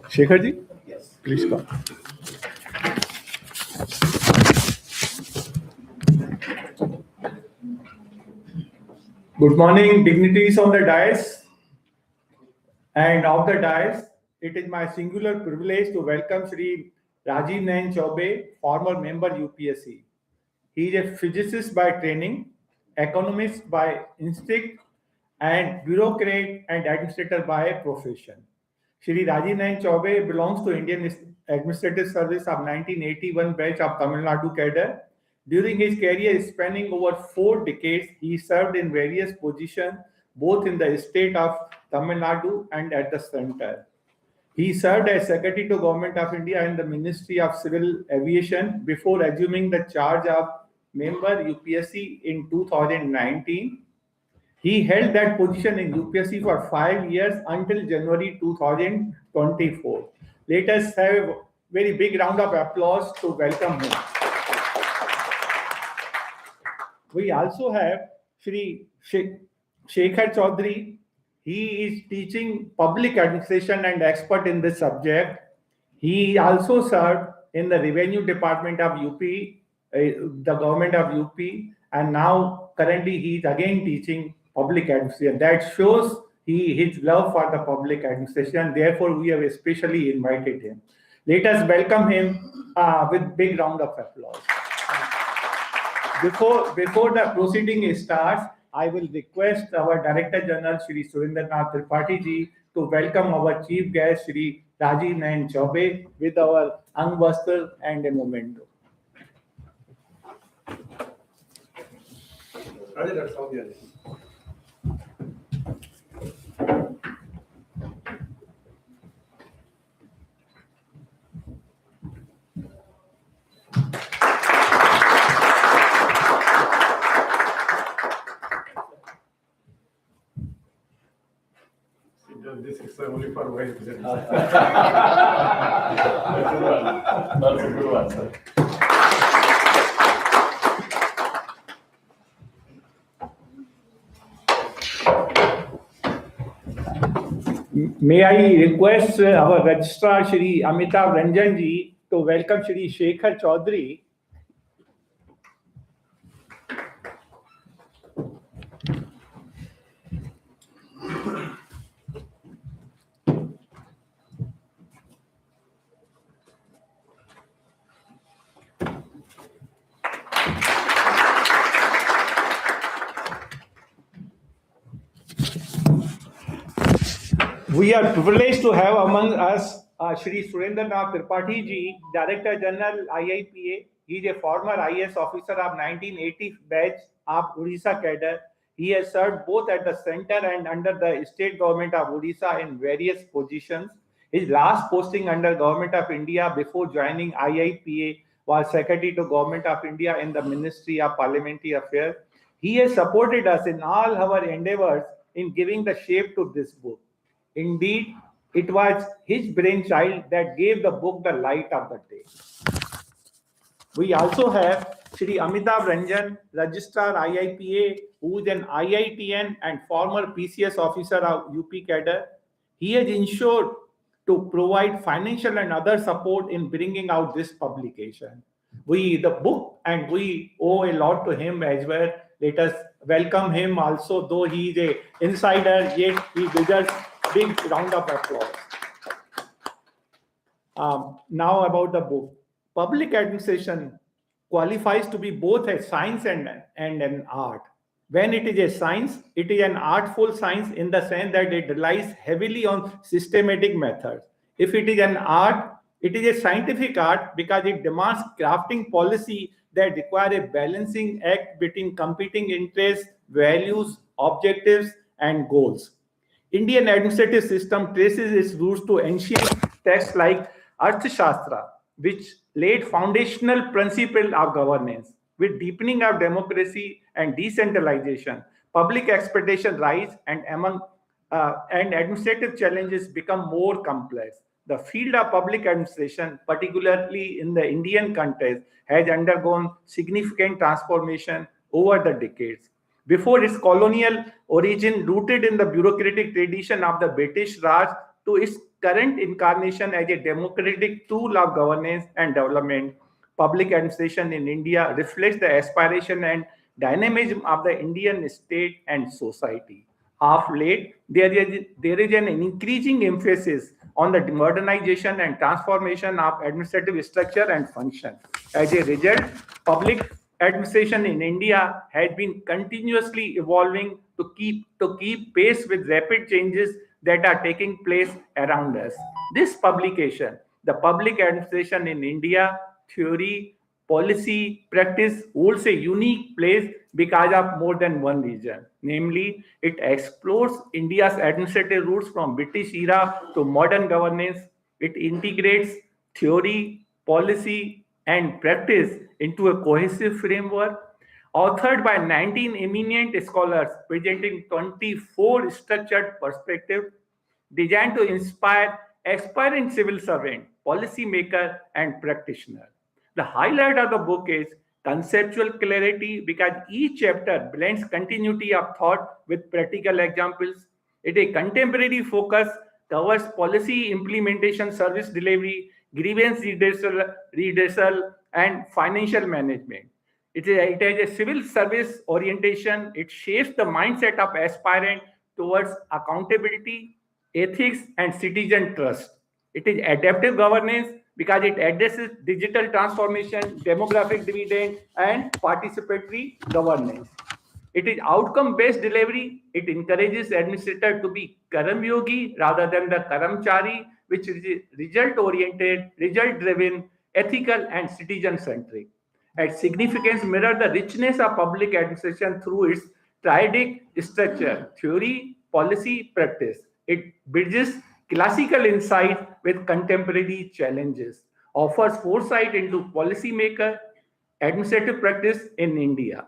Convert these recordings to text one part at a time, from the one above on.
Shekhar ji, yes, please come. Good morning, dignitaries on the dais and off the dais. It is my singular privilege to welcome Shri Rajiv Nayan Chaube, former member UPSC. He is a physicist by training, economist by instinct, and bureaucrat and administrator by profession. Shri Rajiv Nayan Chaube belongs to Indian Administrative Service of 1981 batch of Tamil Nadu cadre. During his career spanning over 4 decades, he served in various positions both in the state of Tamil Nadu and at the center. He served as Secretary to Government of India in the Ministry of Civil Aviation before assuming the charge of member UPSC in 2019. He held that position in UPSC for 5 years until January 2024. Let us have a very big round of applause to welcome him. We also have Shri Shekhar Chaudhary. He is teaching public administration and expert in this subject. He also served in the revenue department of UP, the government of UP, and now currently he is again teaching public administration. That shows his love for the public administration. Therefore, we have especially invited him. Let us welcome him with big round of applause. Before the proceeding starts, I will request our Director General Shri Surendranath Tripathi ji to welcome our chief guest Shri Rajiv Nayan Chaube with our Angvastra and a memento. This is only for white. That's a good one, sir. May I request our registrar Shri Amitav Ranjan ji to welcome Shri Shekhar Chaudhary. We are privileged to have among us Shri Surendranath Tripathi ji, Director General IIPA. He is a former IAS officer of 1980 batch of Odisha cadre. He has served both at the center and under the state government of Odisha in various positions. His last posting under Government of India before joining IIPA was Secretary to Government of India in the Ministry of Parliamentary Affairs. He has supported us in all our endeavors in giving the shape to this book. Indeed, it was his brainchild that gave the book the light of the day. We also have Shri Amitav Ranjan, Registrar IIPA, who is an IITN and former PCS officer of UP cadre. He has ensured to provide financial and other support in bringing out this publication. We owe a lot to him as well. Let us welcome him also, though he is an insider, yet he deserves big round of applause. Now about the book. Public administration qualifies to be both a science and an art. When it is a science, it is an artful science in the sense that it relies heavily on systematic methods. If it is an art, it is a scientific art because it demands crafting policy that require a balancing act between competing interests, values, objectives, and goals. Indian administrative system traces its roots to ancient texts like Arthashastra, which laid foundational principle of governance. With deepening of democracy and decentralization, public expectations rise and administrative challenges become more complex. The field of public administration, particularly in the Indian context, has undergone significant transformation over the decades. Before its colonial origin rooted in the bureaucratic tradition of the British Raj to its current incarnation as a democratic tool of governance and development. Public administration in India reflects the aspiration and dynamism of the Indian state and society. Of late, there is an increasing emphasis on the modernization and transformation of administrative structure and function. As a result, public administration in India has been continuously evolving to keep pace with rapid changes that are taking place around us. This publication, The Public Administration in India, Theory, Policy, Practice, holds a unique place because of more than one reason. Namely, it explores India's administrative roots from British era to modern governance. It integrates theory, policy, and practice into a cohesive framework. Authored by 19 eminent scholars presenting 24 structured perspectives designed to inspire aspiring civil servant, policymaker, and practitioner. The highlight of the book is conceptual clarity because each chapter blends continuity of thought with practical examples. It is a contemporary focus, covers policy implementation, service delivery, grievance redressal, and financial management. It has a civil service orientation. It shapes the mindset of aspirant towards accountability, ethics, and citizen trust. It is adaptive governance because it addresses digital transformation, demographic dividend, and participatory governance. It is outcome-based delivery. It encourages administrator to be Karamyogi rather than the Karamchari, which is result-oriented, result-driven, ethical, and citizen-centric. Its significance mirror the richness of public administration through its triadic structure, theory, policy, practice. It bridges classical insight with contemporary challenges, offers foresight into policymaker, administrative practice in India.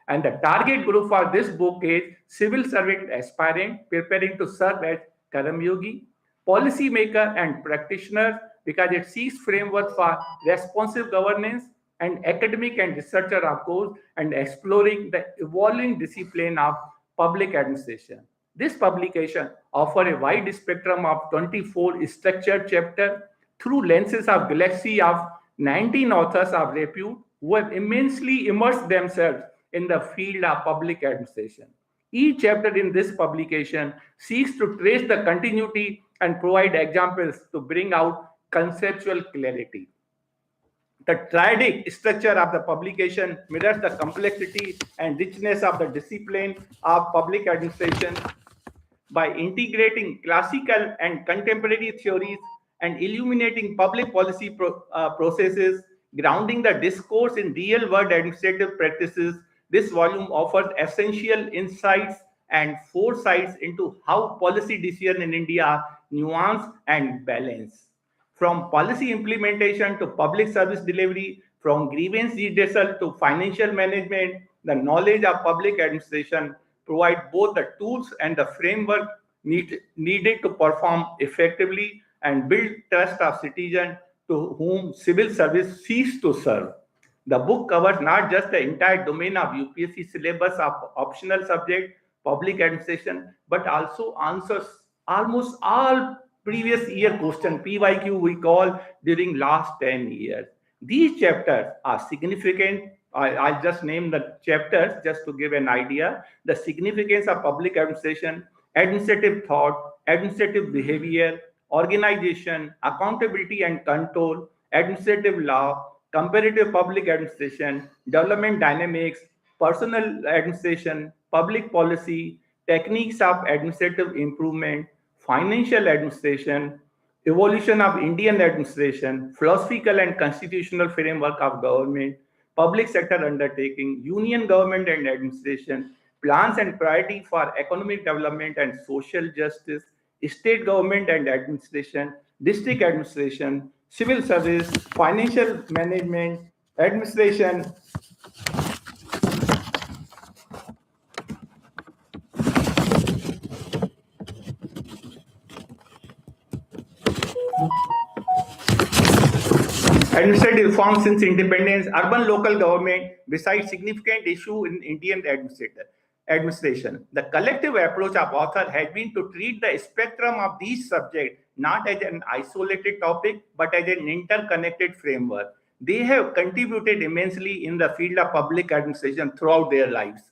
And the target group for this book is civil servant aspirant preparing to serve as Karamyogi, policymaker and practitioner because it seeks framework for responsive governance and academic and researcher of course and exploring the evolving discipline of public administration. This publication offers a wide spectrum of 24 structured chapters through lenses of galaxy of 19 authors of repute who have immensely immersed themselves in the field of public administration. Each chapter in this publication seeks to trace the continuity and provide examples to bring out conceptual clarity. The triadic structure of the publication mirrors the complexity and richness of the discipline of public administration by integrating classical and contemporary theories and illuminating public policy processes, grounding the discourse in real-world administrative practices. This volume offers essential insights and foresights into how policy decisions in India are nuanced and balanced. From policy implementation to public service delivery, from grievance redressal to financial management, the knowledge of public administration provide both the tools and the framework needed to perform effectively and build trust of citizens to whom civil service seeks to serve. The book covers not just the entire domain of UPSC syllabus of optional subject, public administration, but also answers almost all previous year question, PYQ we call during last 10 years. These chapters are significant. I'll just name the chapters just to give an idea. The significance of public administration, administrative thought, administrative behavior, organization, accountability and control, administrative law, comparative public administration, development dynamics, personal administration, public policy, techniques of administrative improvement, financial administration, evolution of Indian administration, philosophical and constitutional framework of government, public sector undertaking, union government and administration, plans and priority for economic development and social justice, state government and administration, district administration, civil service, financial management, administration, administrative reform since independence, urban local government, besides significant issue in Indian administrator. administration. The collective approach of author has been to treat the spectrum of these subjects not as an isolated topic, but as an interconnected framework. They have contributed immensely in the field of public administration throughout their lives.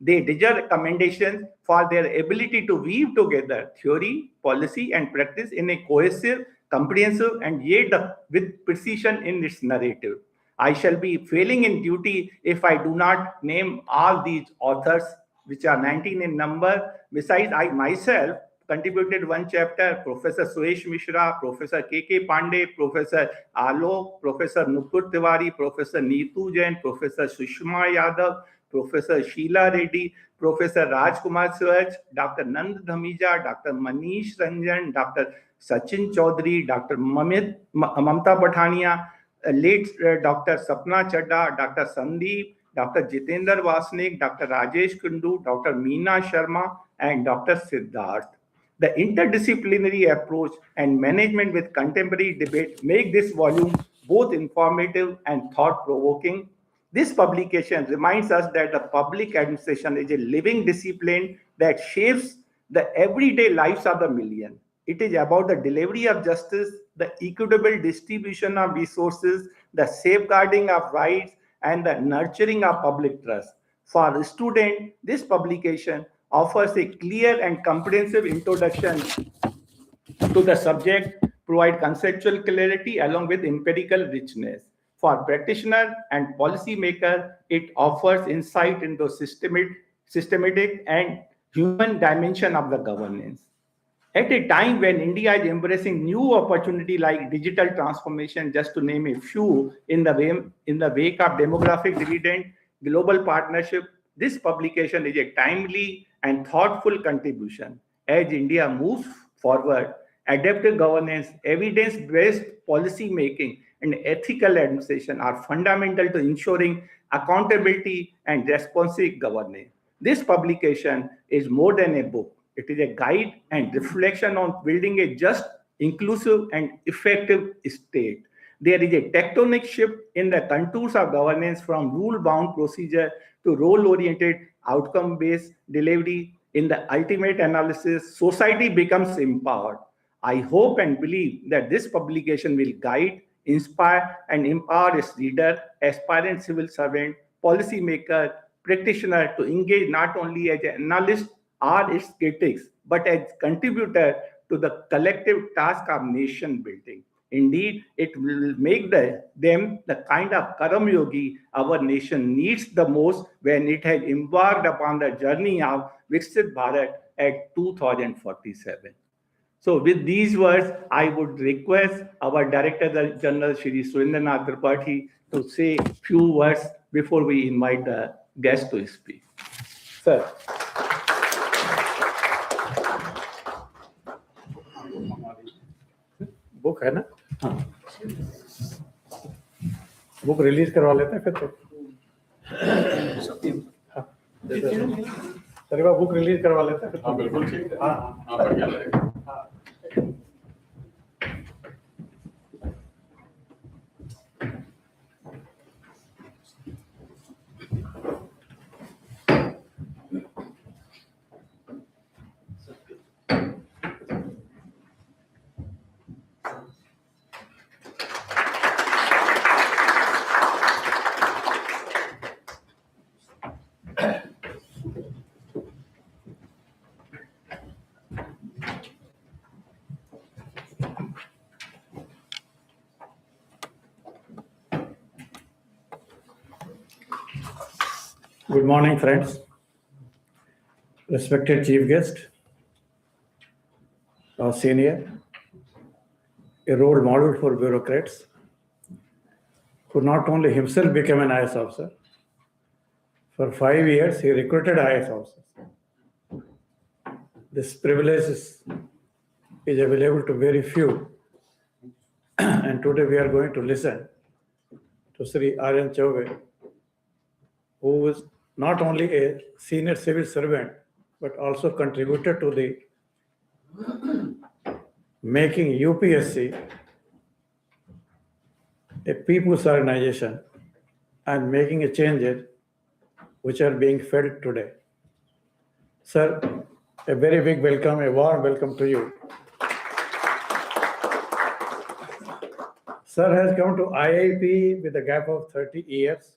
They deserve commendation for their ability to weave together theory, policy, and practice in a cohesive, comprehensive, and yet with precision in its narrative. I shall be failing in duty if I do not name all these authors, which are 19 in number. Besides, I myself contributed one chapter, Professor Suresh Mishra, Professor K.K. Pandey, Professor Alok, Professor Nupur Tiwari, Professor Neetu Jain, Professor Sushma Yadav, Professor Sheila Reddy, Professor Rajkumar Suraj, Dr. Nand Dhamija, Dr. Manish Ranjan, Dr. Sachin Chaudhary, Dr. Mamta Pathania, late Dr. Sapna Chadda, Dr. Sandeep, Dr. Jitendra Vasnik, Dr. Rajesh Kundu, Dr. Meena Sharma, and Dr. Siddharth. The interdisciplinary approach and management with contemporary debate make this volume both informative and thought-provoking. This publication reminds us that the public administration is a living discipline that shapes the everyday lives of the million. It is about the delivery of justice, the equitable distribution of resources, the safeguarding of rights, and the nurturing of public trust. For a student, this publication offers a clear and comprehensive introduction to the subject, provide conceptual clarity along with empirical richness. For practitioner and policymaker, it offers insight into systematic and human dimension of the governance. At a time when India is embracing new opportunity like digital transformation, just to name a few, in the wake of demographic dividend, global partnership, this publication is a timely and thoughtful contribution. As India moves forward, adaptive governance, evidence-based policy making, and ethical administration are fundamental to ensuring accountability and responsive governance. This publication is more than a book. It is a guide and reflection on building a just, inclusive, and effective state. There is a tectonic shift in the contours of governance from rule-bound procedure to role-oriented, outcome-based delivery. In the ultimate analysis, society becomes empowered. I hope and believe that this publication will guide, inspire, and empower its reader, aspirant civil servant, policymaker, practitioner to engage not only as an analyst or its critics, but as contributor to the collective task of nation building. Indeed, it will make them the kind of Karam Yogi our nation needs the most when it has embarked upon the journey of Viksit Bharat at 2047. So with these words, I would request our Director General, Shri Surendranath Tripathi, to say a few words before we invite the guest to speak. Sir. Book है ना? Book release करवा लेते हैं फिर तो। हाँ, चलिए book release करवा लेते हैं फिर। हाँ बिल्कुल ठीक है। हाँ हाँ बढ़िया लगेगा। Good morning, friends. Respected chief guest, our senior, a role model for bureaucrats, who not only himself became an IAS officer, for 5 years he recruited IAS officers. This privilege is available to very few. And today we are going to listen to Sri Aryan Chaube, who is not only a senior civil servant, but also contributed to the making UPSC a people's organization and making a changes which are being felt today. Sir, a very big welcome, a warm welcome to you. Sir has come to IIP with a gap of 30 years.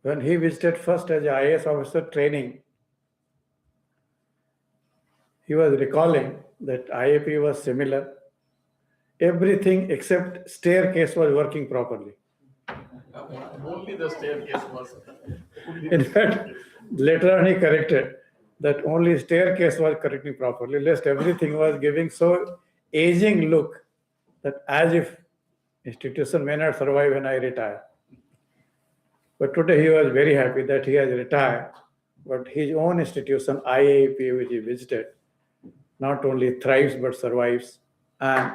When he visited first as a IAS officer training, he was recalling that IIP was similar. Everything except staircase was working properly. Only the staircase was. In fact, later on he corrected that only staircase was correcting properly, lest everything was giving so aging look that as if institution may not survive when I retire. But today he was very happy that he has retired, but his own institution, IIPA, which he visited, not only thrives but survives. And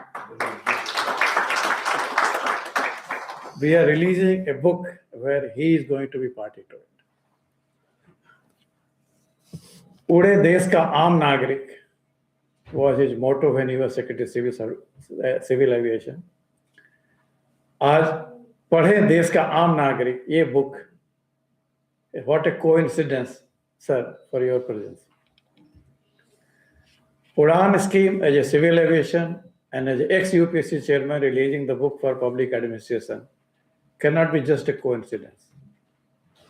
we are releasing a book where he is going to be party to it. Ude देश का आम नागरिक was his motto when he was Secretary Civil Aviation. आज पढ़े देश का आम नागरिक ये book. What a coincidence, sir, for your presence. Udan scheme as a civil aviation and as ex-UPSC chairman releasing the book for public administration cannot be just a coincidence.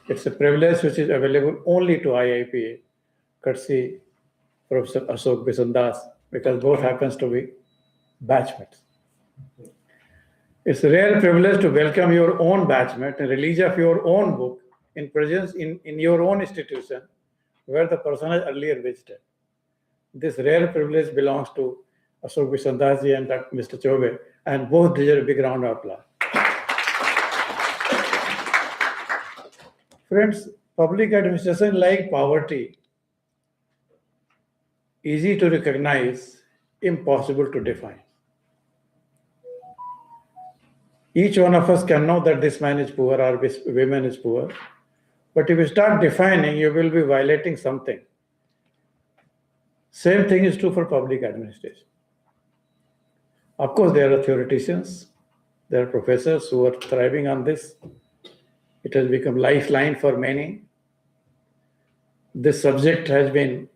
It's a privilege which is available only to IIPA, courtesy Professor Ashok Bisandas, because both happens to be batchmates. It's a rare privilege to welcome your own batchmate and release of your own book in presence in your own institution where the person has earlier visited. This rare privilege belongs to Ashok Bisandas ji and Mr. Chobe, and both deserve a big round of applause. Friends, public administration, like poverty, easy to recognize, impossible to define. Each one of us can know that this man is poor or this woman is poor, but if you start defining, you will be violating something. Same thing is true for public administration. Of course, there are theoreticians, there are professors who are thriving on this. It has become lifeline for many. This subject has been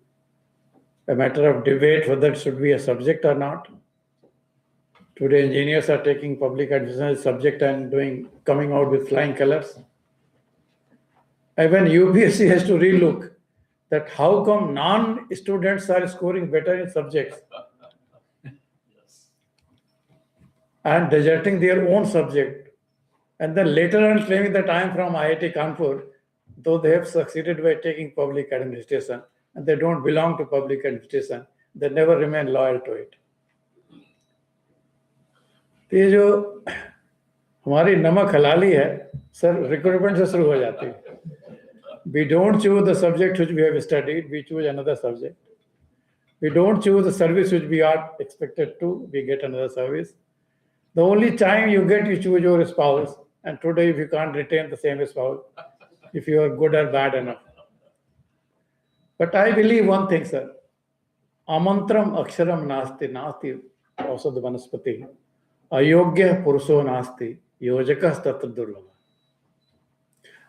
a matter of debate whether it should be a subject or not. Today, engineers are taking public administration as a subject and coming out with flying colors. Even UPSC has to relook that how come non-students are scoring better in subjects and deserting their own subject, and then later on claiming that I am from IIT Kanpur, though they have succeeded by taking public administration and they don't belong to public administration, they never remain loyal to it. ये जो हमारी नमक हलाली है sir recruitment से शुरू हो जाती है. We don't choose the subject which we have studied, we choose another subject. We don't choose the service which we are expected to, we get another service. The only time you get, you choose your spouse, and today if you can't retain the same spouse, if you are good or bad enough. But I believe one thing, sir. Amantram aksharam nasti nasti ausad vanaspati. अयोग्य पुरुषो नास्ति योजकः तत्र दुर्लभ.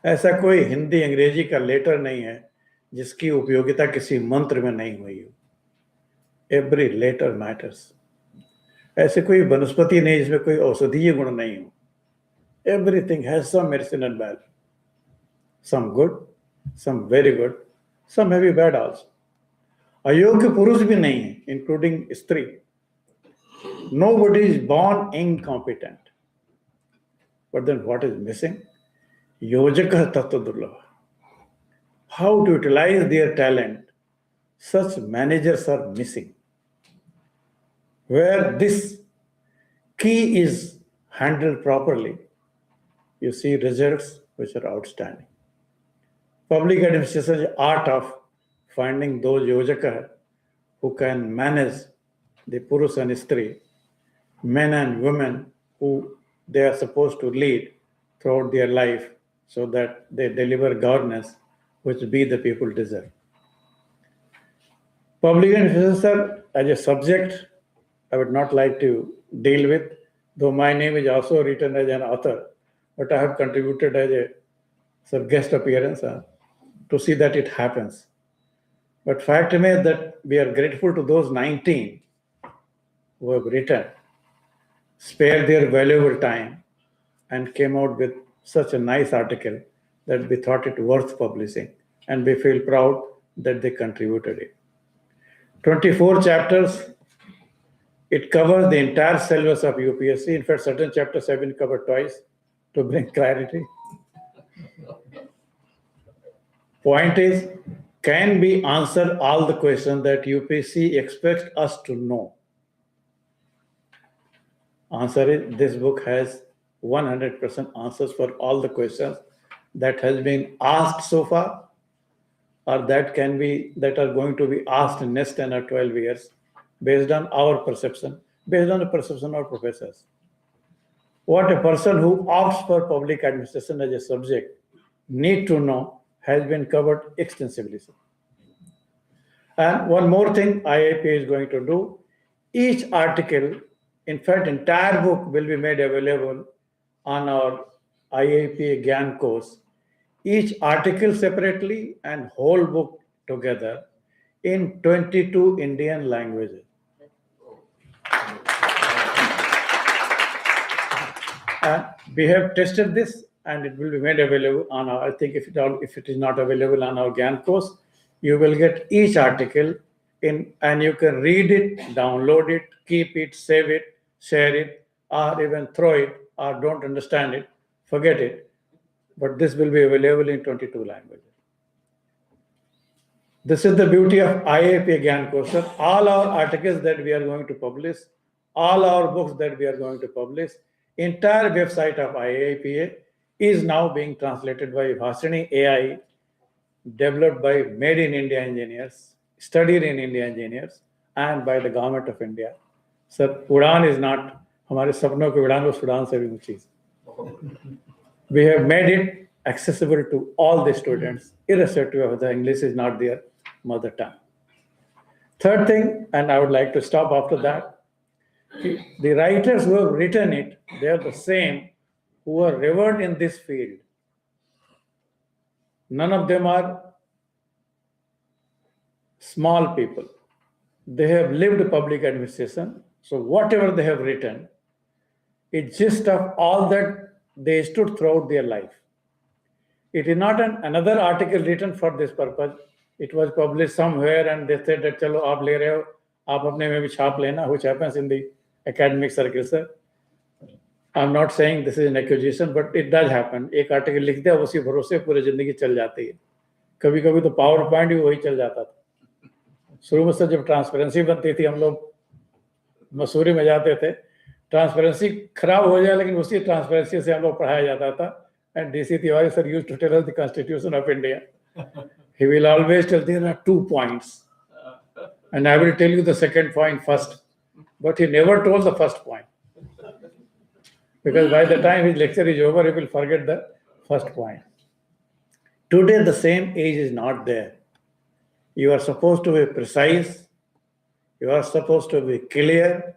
ऐसा कोई हिंदी अंग्रेजी का letter नहीं है जिसकी उपयोगिता किसी मंत्र में नहीं हुई हो. Every letter matters. ऐसे कोई वनस्पति नहीं जिसमें कोई औषधीय गुण नहीं हो. Everything has some medicinal value. Some good, some very good, some may be bad also. अयोग्य पुरुष भी नहीं है, इंक्लूडिंग स्त्री. Nobody is born incompetent. But then what is missing? Yojaka tattva durlabha. How to utilize their talent, such managers are missing. Where this key is handled properly, you see results which are outstanding. Public administration is the art of finding those yojaka who can manage the Purush and Stri, men and women who they are supposed to lead throughout their life so that they deliver governance which we the people deserve. Public administration, sir, as a subject, I would not like to deal with, though my name is also written as an author, but I have contributed as a guest appearance. to see that it happens. But fact remains that we are grateful to those 19 who have written, spared their valuable time, and came out with such a nice article that we thought it worth publishing, and we feel proud that they contributed it. 24 chapters. It covers the entire syllabus of UPSC. In fact, certain chapters have been covered twice to bring clarity. Point is, can we answer all the questions that UPSC expects us to know? Answer is, this book has 100% answers for all the questions that has been asked so far, or that are going to be asked in next 10 or 12 years, based on our perception, based on the perception of professors. What a person who opts for public administration as a subject need to know has been covered extensively. And one more thing IIPA is going to do, each article, in fact, entire book will be made available on our IIPA Gyan course, each article separately and whole book together in 22 Indian languages. And we have tested this, and it will be made available on our, I think if it is not available on our Gyan course, you will get each article in, and you can read it, download it, keep it, save it, share it, or even throw it, or don't understand it, forget it. But this will be available in 22 languages. This is the beauty of IIPA Gyan course. All our articles that we are going to publish, all our books that we are going to publish, entire website of IIPA is now being translated by Bhashini AI, developed by Made in India engineers, studied in India engineers, and by the government of India. Sir, Udan is not, हमारे सपनों की उड़ान उस उड़ान से भी ऊंची. We have made it accessible to all the students, irrespective of whether English is not their mother tongue. Third thing, and I would like to stop after that, the writers who have written it, they are the same who are revered in this field. None of them are small people. They have lived public administration. So whatever they have written, it's just of all that they stood throughout their life. It is not another article written for this purpose. It was published somewhere and they said that chalo aap le rahe ho, aap apne mein bhi chhap lena, which happens in the academic circle, sir. I'm not saying this is an accusation, but it does happen. एक article लिख दिया, उसी भरोसे पूरी जिंदगी चल जाती है. कभी कभी तो पावर पॉइंट भी वही चल जाता था. शुरू में से जब ट्रांसपेरेंसी बनती थी, हम लोग मसूरी में जाते थे, ट्रांसपेरेंसी खराब हो जाए लेकिन उसी ट्रांसपेरेंसी से हम लोग पढ़ाया जाता था. And DC Tiwari sir used to tell us the Constitution of India. He will always tell there are 2 points, and I will tell you the second point first. But he never told the first point, because by the time his lecture is over, he will forget the first point. Today, the same age is not there. You are supposed to be precise, you are supposed to be clear,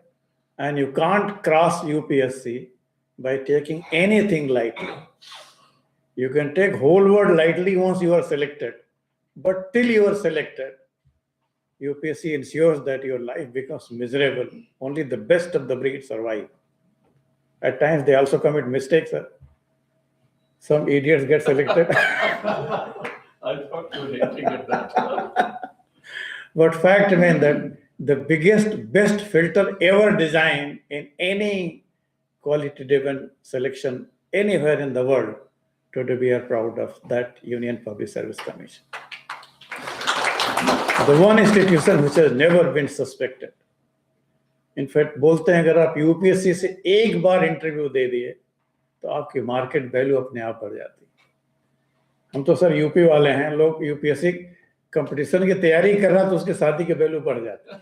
and you can't cross UPSC by taking anything lightly. You can take whole world lightly once you are selected, but till you are selected, UPSC ensures that your life becomes miserable. Only the best of the breed survive. At times, they also commit mistakes, sir. Some idiots get selected. I thought you were hinting at that. But fact remains that the biggest, best filter ever designed in any quality-driven selection anywhere in the world, today we are proud of that Union Public Service Commission. The one institution which has never been suspected. In fact, बोलते हैं अगर आप UPSC से एक बार interview दे दिए तो आपकी market value अपने आप बढ़ जाती है. हम तो सर यूपी वाले हैं, लोग यूपीएससी कंपटीशन की तैयारी कर रहा तो उसके साथी के वैल्यू बढ़ जाती है.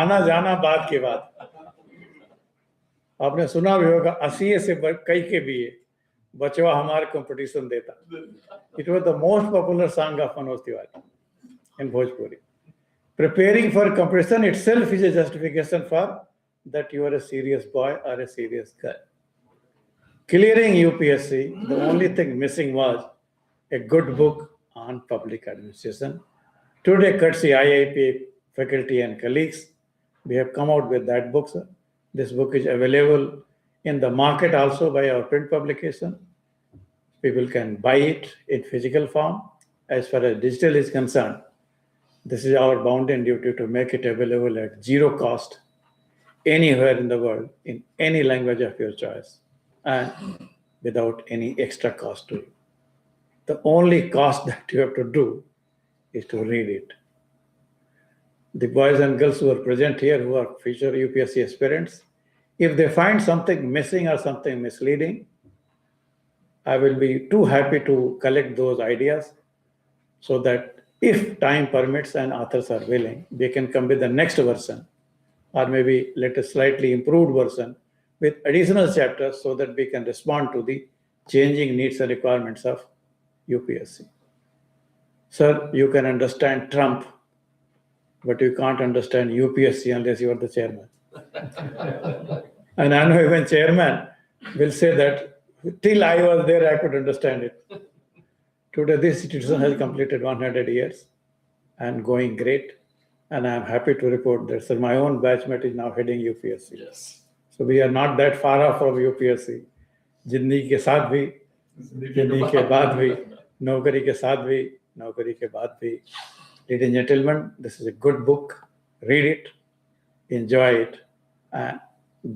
आना जाना बात की बात. आपने सुना भी होगा 80 से कई के भी बचवा हमारे कंपटीशन देता. It was the most popular song of Manoj Tiwari in Bhojpuri. Preparing for competition itself is a justification for that you are a serious boy or a serious girl. Clearing UPSC, the only thing missing was a good book on public administration. Today, courtesy IIPA faculty and colleagues, we have come out with that book, sir. This book is available in the market also by our print publication. People can buy it in physical form. As far as digital is concerned, this is our bounden duty to make it available at zero cost anywhere in the world, in any language of your choice, and without any extra cost to you. The only cost that you have to do is to read it. The boys and girls who are present here, who are future UPSC aspirants, if they find something missing or something misleading, I will be too happy to collect those ideas so that if time permits and authors are willing, they can come with the next version, or maybe let a slightly improved version with additional chapters so that we can respond to the changing needs and requirements of UPSC. Sir, you can understand Trump, but you can't understand UPSC unless you are the chairman. And I know even chairman will say that till I was there, I could understand it. Today, this institution has completed 100 years and going great. And I'm happy to report that, sir, my own batchmate is now heading UPSC. Yes. So we are not that far off from UPSC. जिंदगी के साथ भी, जिंदगी के बाद भी, नौकरी के साथ भी, नौकरी के बाद भी. Ladies and gentlemen, this is a good book. Read it, enjoy it, and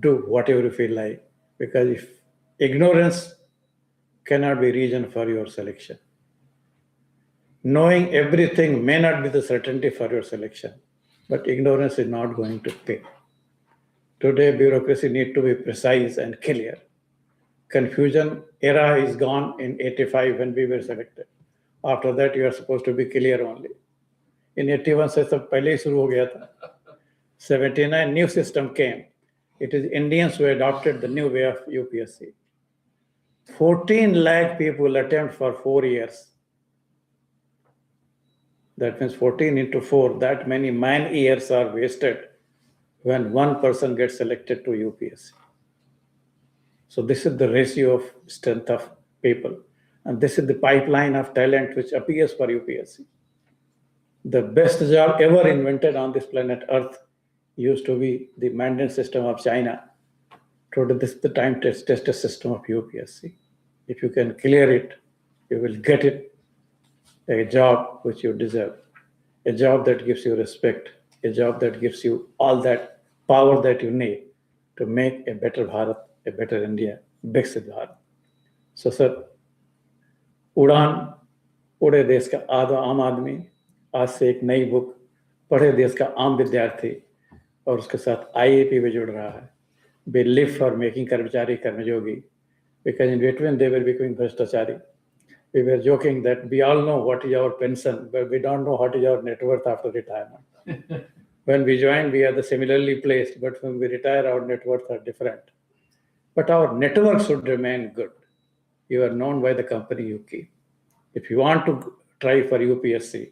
do whatever you feel like. Because if ignorance cannot be reason for your selection. Knowing everything may not be the certainty for your selection, but ignorance is not going to pay. Today, bureaucracy needs to be precise and clear. Confusion era is gone in 85 when we were selected. After that, you are supposed to be clear only. In 81 से सब पहले ही शुरू हो गया था. 79 new system came. It is Indians who adopted the new way of UPSC. 14 lakh people attempt for 4 years. That means 14 into 4, that many man years are wasted when one person gets selected to UPSC. So this is the ratio of strength of people. And this is the pipeline of talent which appears for UPSC. The best job ever invented on this planet Earth used to be the Mandarin system of China. Today, this is the time tested system of UPSC. If you can clear it, you will get it. A job which you deserve, a job that gives you respect, a job that gives you all that power that you need to make a better Bharat, a better India, Viksit Bharat. So, sir, उड़ान उड़े देश का आधा आम आदमी आज से एक नई बुक पढ़े देश का आम विद्यार्थी और उसके साथ IIP में जुड़ रहा है. We live for making कर्मचारी कर्मयोगी, because in between they were becoming भ्रष्टाचारी. We were joking that we all know what is our pension, but we don't know what is our net worth after retirement. When we join, we are the similarly placed, but when we retire, our net worth are different. But our network should remain good. You are known by the company you keep. If you want to try for UPSC,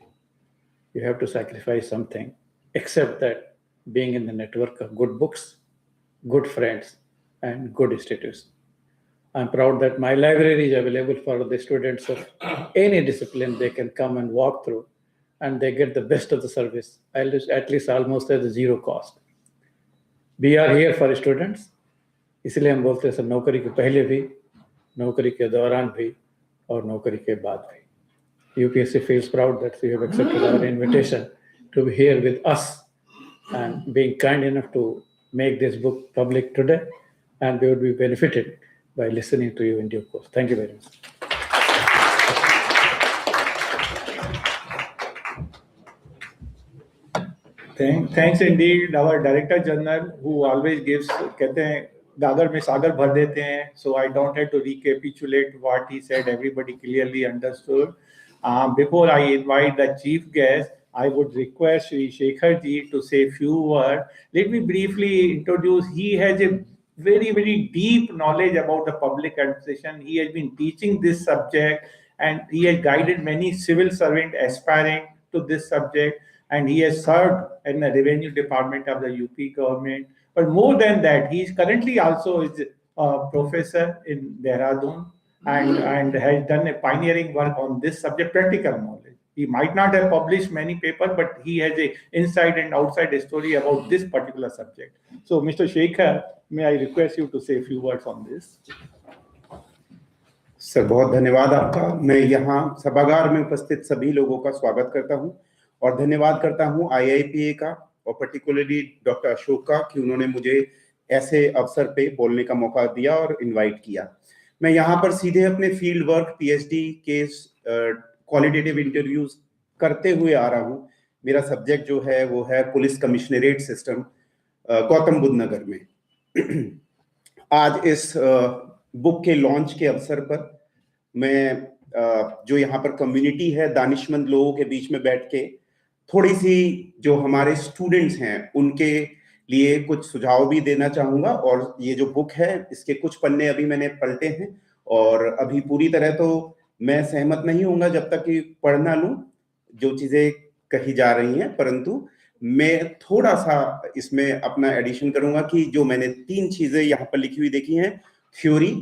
you have to sacrifice something, except that being in the network of good books, good friends, and good institutions. I'm proud that my library is available for the students of any discipline. They can come and walk through, and they get the best of the service, at least almost at the zero cost. We are here for students. इसलिए हम बोलते हैं sir नौकरी के पहले भी, नौकरी के दौरान भी, और नौकरी के बाद भी. UPSC feels proud that you have accepted our invitation to be here with us and being kind enough to make this book public today, and we would be benefited by listening to you in due course. Thank you very much. Thanks indeed, our Director General, who always gives, कहते हैं गागर में सागर भर देते हैं. So I don't have to recapitulate what he said. Everybody clearly understood. Before I invite the chief guest, I would request Shri Shekhar ji to say a few words. Let me briefly introduce. He has a very, very deep knowledge about the public administration. He has been teaching this subject, and he has guided many civil servants aspiring to this subject, and he has served in the revenue department of the UP government. But more than that, he is currently also is a professor in Dehradun, and has done a pioneering work on this subject, practical knowledge. He might not have published many papers, but he has a inside and outside story about this particular subject. So, Mr. Shekhar, may I request you to say a few words on this? Sir, बहुत धन्यवाद आपका। मैं यहाँ सभागार में उपस्थित सभी लोगों का स्वागत करता हूँ और धन्यवाद करता हूँ IIPA का और पर्टिकुलरली डॉक्टर अशोक का कि उन्होंने मुझे ऐसे अवसर पे बोलने का मौका दिया और इनवाइट किया। मैं यहाँ पर सीधे अपने फील्ड वर्क PhD के क्वालिटेटिव इंटरव्यूज करते हुए आ रहा हूँ। मेरा सब्जेक्ट जो है वो है police commissionerate system Gautam Buddh Nagar में। आज इस बुक के लॉन्च के अवसर पर मैं जो यहाँ पर कम्युनिटी है दानिशमंद लोगों के बीच में बैठ के थोड़ी सी जो हमारे स्टूडेंट्स हैं उनके लिए कुछ सुझाव भी देना चाहूंगा। और ये जो बुक है इसके कुछ पन्ने अभी मैंने पलटे हैं और अभी पूरी तरह तो मैं सहमत नहीं होऊंगा जब तक कि पढ़ ना लूं जो चीजें कही जा रही हैं, परंतु मैं थोड़ा सा इसमें अपना एडिशन करूंगा कि जो मैंने 3 चीजें यहाँ पर लिखी हुई देखी हैं, थ्योरी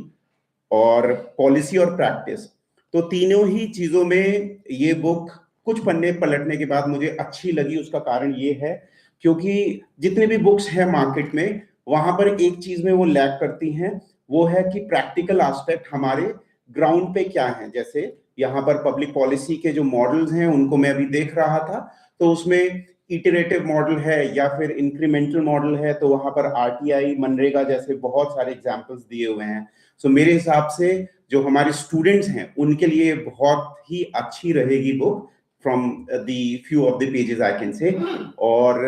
और पॉलिसी और प्रैक्टिस, तो तीनों ही चीजों में ये बुक कुछ पन्ने पलटने के बाद मुझे अच्छी लगी। उसका कारण ये है क्योंकि जितने भी बुक्स हैं मार्केट में वहां पर एक चीज में वो लैक करती हैं, वो है कि प्रैक्टिकल एस्पेक्ट हमारे ग्राउंड पे क्या है। जैसे यहाँ पर पब्लिक पॉलिसी के जो मॉडल्स हैं उनको मैं अभी देख रहा था, तो उसमें इटरेटिव मॉडल है या फिर इंक्रीमेंटल मॉडल है, तो वहां पर RTI मनरेगा जैसे बहुत सारे एग्जाम्पल्स दिए हुए हैं। सो मेरे हिसाब से जो हमारे स्टूडेंट्स हैं उनके लिए बहुत ही अच्छी रहेगी book from the few of the pages I can say. और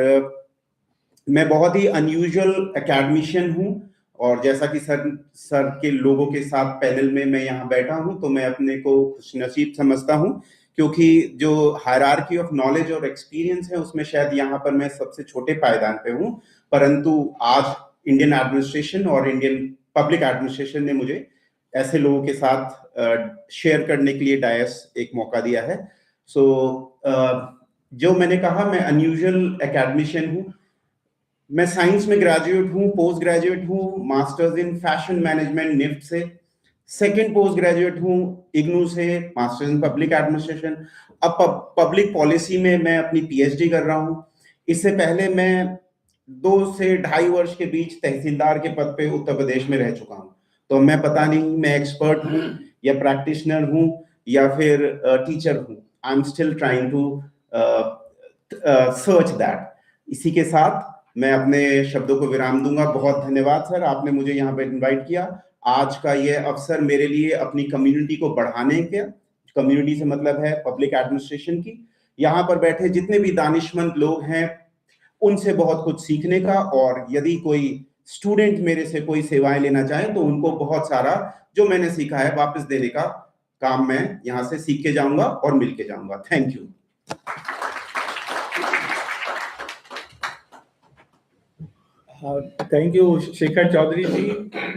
मैं बहुत ही अनयूजुअल एकेडमिशियन हूँ और जैसा कि सर के लोगों के साथ पैनल में मैं यहाँ बैठा हूँ तो मैं अपने को खुशनसीब समझता हूँ क्योंकि जो हायरार्की ऑफ नॉलेज और एक्सपीरियंस है उसमें शायद यहाँ पर मैं सबसे छोटे पायदान पे हूँ, परंतु आज इंडियन एडमिनिस्ट्रेशन और इंडियन पब्लिक एडमिनिस्ट्रेशन ने मुझे ऐसे लोगों के साथ शेयर करने के लिए डायस एक मौका दिया है। सो जो मैंने कहा मैं अनयूजुअल एकेडमिशियन हूँ। मैं साइंस में ग्रेजुएट हूँ, पोस्ट ग्रेजुएट हूँ, masters in fashion management NIFT से, सेकेंड पोस्ट ग्रेजुएट हूँ इग्नू से, मास्टर्स इन पब्लिक एडमिनिस्ट्रेशन। अब पब्लिक पॉलिसी में मैं अपनी PhD कर रहा हूँ। इससे पहले मैं 2 से 2.5 वर्ष के बीच तहसीलदार के पद पे उत्तर प्रदेश में रह चुका हूँ। तो मैं पता नहीं मैं एक्सपर्ट हूँ या प्रैक्टिशनर हूँ या फिर टीचर हूँ। I am still trying to search that. इसी के साथ मैं अपने शब्दों को विराम दूंगा। बहुत धन्यवाद सर, आपने मुझे यहाँ पे इनवाइट किया। आज का ये अवसर मेरे लिए अपनी कम्युनिटी को बढ़ाने के, कम्युनिटी से मतलब है पब्लिक एडमिनिस्ट्रेशन की, यहाँ पर बैठे जितने भी दानिशमंद लोग हैं उनसे बहुत कुछ सीखने का, और यदि कोई स्टूडेंट मेरे से कोई सेवाएं लेना चाहे तो उनको बहुत सारा जो मैंने सीखा है वापस देने का काम मैं यहाँ से सीख के जाऊंगा और मिल के जाऊंगा। Thank you. Thank you, Shekhar Chaudhary ji.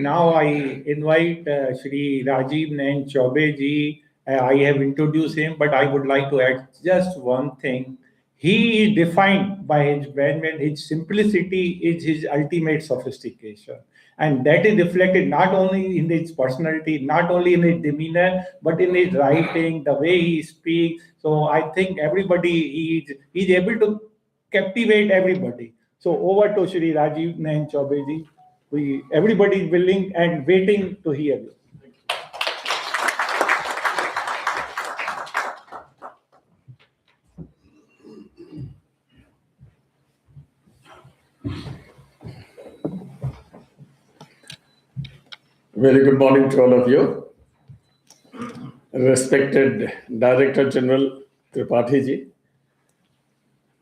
Now I invite Shri Rajiv Nayan Chaube ji. I have introduced him, but I would like to add just one thing. He is defined by his when his simplicity is his ultimate sophistication. And that is reflected not only in his personality, not only in his demeanor, but in his writing, the way he speaks. So I think everybody, he is able to captivate everybody. So over to Shri Rajiv Nayan Chaube ji. Everybody is willing and waiting to hear you. Very good morning to all of you. Respected Director General Tripathi ji,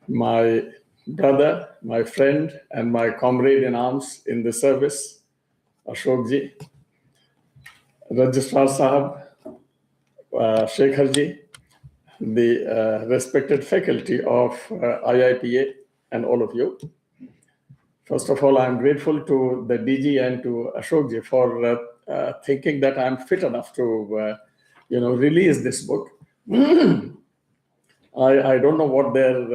my brother, my friend, and my comrade in arms in the service, Ashok ji, Registrar Sahab, Shekhar ji, the respected faculty of IIPA, and all of you. First of all, I'm grateful to the DG and to Ashok ji for thinking that I'm fit enough to, release this book. I don't know what their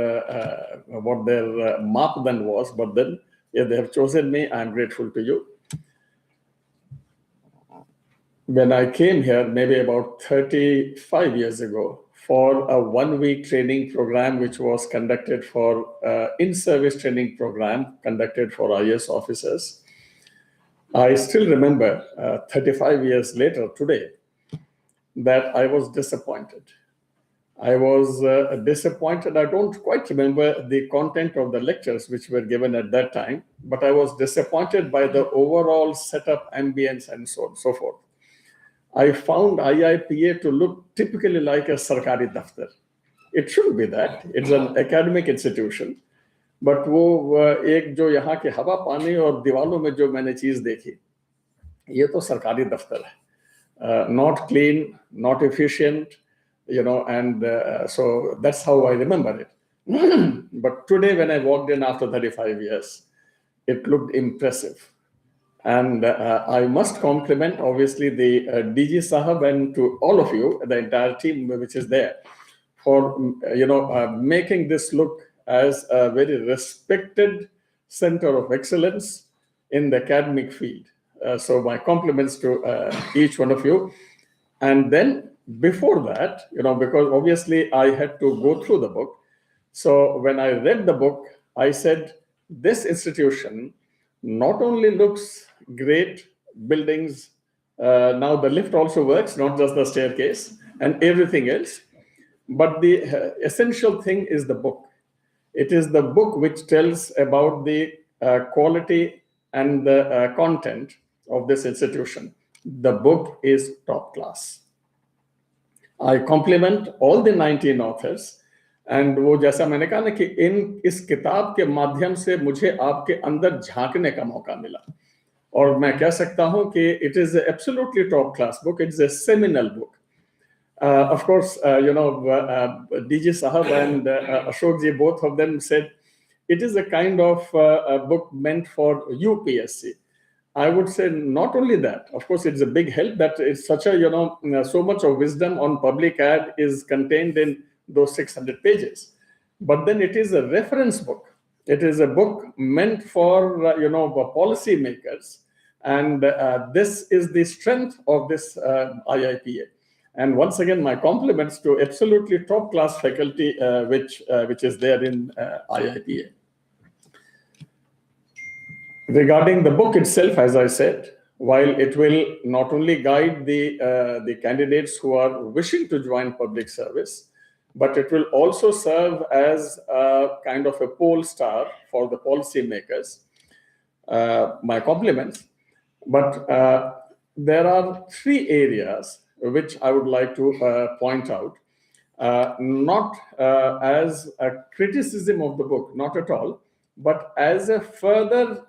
mark then was, but then they have chosen me. I'm grateful to you. when I came here, maybe about 35 years ago, for a 1-week training program, which was conducted for in-service training program conducted for IAS officers. I still remember 35 years later today that I was disappointed. I was disappointed. I don't quite remember the content of the lectures which were given at that time, but I was disappointed by the overall setup, ambience, and so on and so forth. I found IIPA to look typically like a sarkari daftar. It should be that. It's an academic institution. But वो एक जो यहाँ के हवा पानी और दीवारों में जो मैंने चीज देखी, ये तो सरकारी दफ्तर है. Not clean, not efficient, and so that's how I remember it. But today, when I walked in after 35 years, it looked impressive. And I must compliment, obviously, the DG Sahab and to all of you, the entire team which is there, for making this look as a very respected center of excellence in the academic field. So my compliments to each one of you. And then before that, because obviously I had to go through the book. So when I read the book, I said, this institution not only looks great, buildings, now the lift also works, not just the staircase and everything else, but the essential thing is the book. It is the book which tells about the quality and the content of this institution. The book is top class. I compliment all the 19 authors. And वो जैसा मैंने कहा ना कि इस किताब के माध्यम से मुझे आपके अंदर झांकने का मौका मिला और मैं कह सकता हूं कि it is an absolutely top class book. It's a seminal book. Of course, DG Sahab and Ashok ji, both of them said it is a kind of a book meant for UPSC. I would say not only that, of course, it's a big help that it's such a, so much of wisdom on public ad is contained in those 600 pages. But then it is a reference book. It is a book meant for, policy makers. And this is the strength of this IIPA. And once again, my compliments to absolutely top-class faculty which is there in IIPA. Regarding the book itself, as I said, while it will not only guide the candidates who are wishing to join public service, but it will also serve as a kind of a pole star for the policymakers. My compliments. But there are 3 areas which I would like to point out, not as a criticism of the book, not at all, but as a further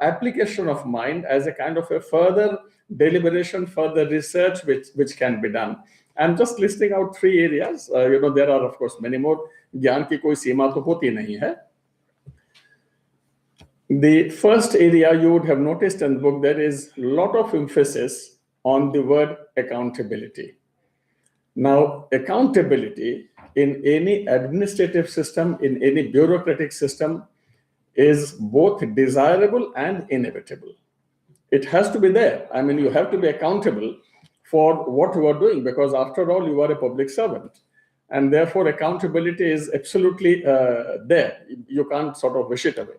application of mind, as a kind of a further deliberation, further research which can be done. I'm just listing out 3 areas. There are, of course, many more. ज्ञान की कोई सीमा तो होती नहीं है. The first area you would have noticed in the book, there is a lot of emphasis on the word accountability. Now, accountability in any administrative system, in any bureaucratic system, is both desirable and inevitable. It has to be there. I mean, you have to be accountable for what you are doing, because after all, you are a public servant. And therefore, accountability is absolutely there. You can't sort of wish it away.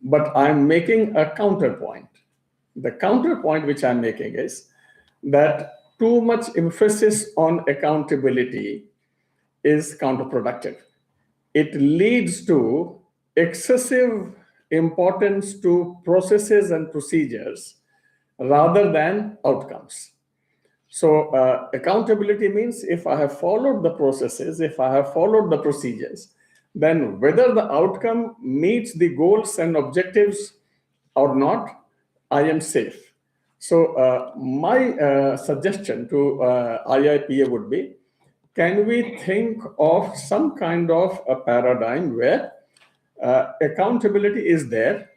But I'm making a counterpoint. The counterpoint which I'm making is that too much emphasis on accountability is counterproductive. It leads to excessive importance to processes and procedures rather than outcomes. So accountability means if I have followed the processes, if I have followed the procedures, then whether the outcome meets the goals and objectives or not, I am safe. So my suggestion to IIPA would be, can we think of some kind of a paradigm where accountability is there,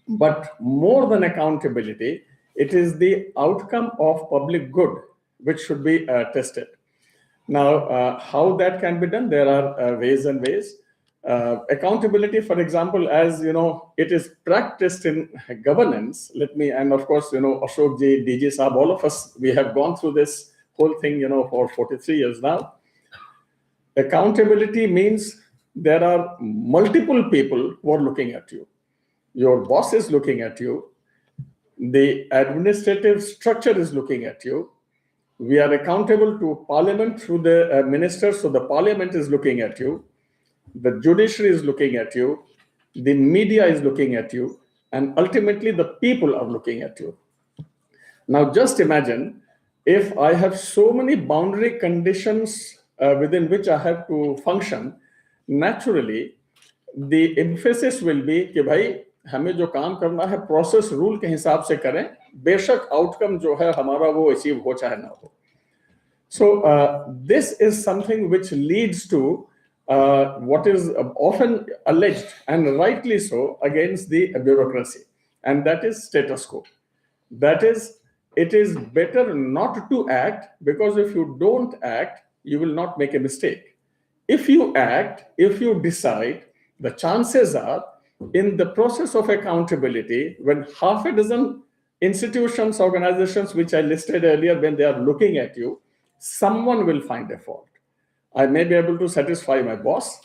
but more than accountability, it is the outcome of public good which should be tested. Now, how that can be done? There are ways and ways. Accountability, for example, as you know, it is practiced in governance. And of course, you know, Ashok ji, DG Saab, all of us, we have gone through this whole thing, you know, for 43 years now. Accountability means there are multiple people who are looking at you. Your boss is looking at you. The administrative structure is looking at you. We are accountable to Parliament through the ministers, so the Parliament is looking at you. The judiciary is looking at you, the media is looking at you, and ultimately the people are looking at you. Now just imagine if I have so many boundary conditions within which I have to function, naturally the emphasis will be कि भाई हमें जो काम करना है process rule के हिसाब से करें, बेशक आउटकम जो है हमारा वो अचीव हो चाहे ना हो. So this is something which leads to what is often alleged, and rightly so, against the bureaucracy, and that is status quo. That is, it is better not to act, because if you don't act, you will not make a mistake. If you act, if you decide, the chances are, in the process of accountability, when half a dozen institutions, organizations, which I listed earlier, when they are looking at you, someone will find a fault. I may be able to satisfy my boss.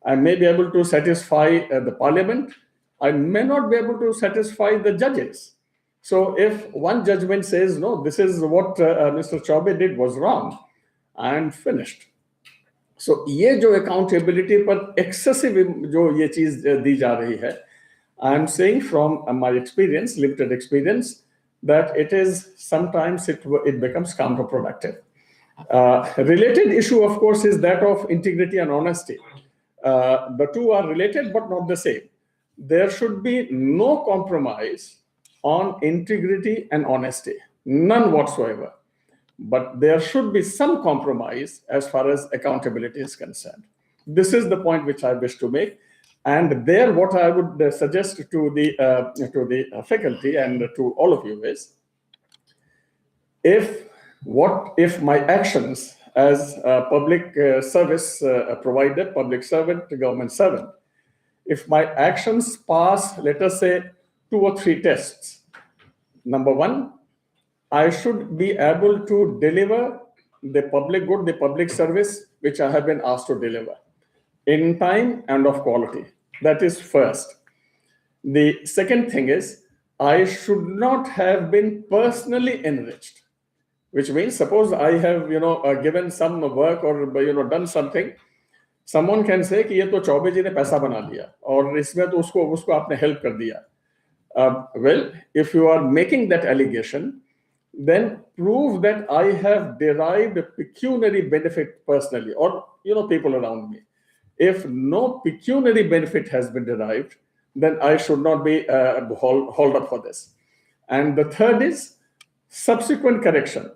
I may be able to satisfy the Parliament. I may not be able to satisfy the judges. So if one judgment says, no, this is what Mr. Chaubey did was wrong, I'm finished. So ये जो accountability पर excessive जो ये चीज दी जा रही है, I'm saying from my experience, limited experience, that it is sometimes it becomes counterproductive. Related issue, of course, is that of integrity and honesty. The two are related but not the same. There should be no compromise on integrity and honesty, none whatsoever. But there should be some compromise as far as accountability is concerned. This is the point which I wish to make. And there, what I would suggest to the faculty and to all of you is, if my actions as a public service provider, public servant, government servant, if my actions pass, let us say, 2 or 3 tests. Number one, I should be able to deliver the public good, the public service, which I have been asked to deliver in time and of quality. That is first. The second thing is, I should not have been personally enriched, which means suppose I have, given some work or, done something, someone can say कि ये तो चौबे जी ने पैसा बना लिया और इसमें तो उसको आपने help कर दिया. Well, if you are making that allegation, then prove that I have derived a pecuniary benefit personally, or people around me. If no pecuniary benefit has been derived, then I should not be hauled up for this. And the third is subsequent correction.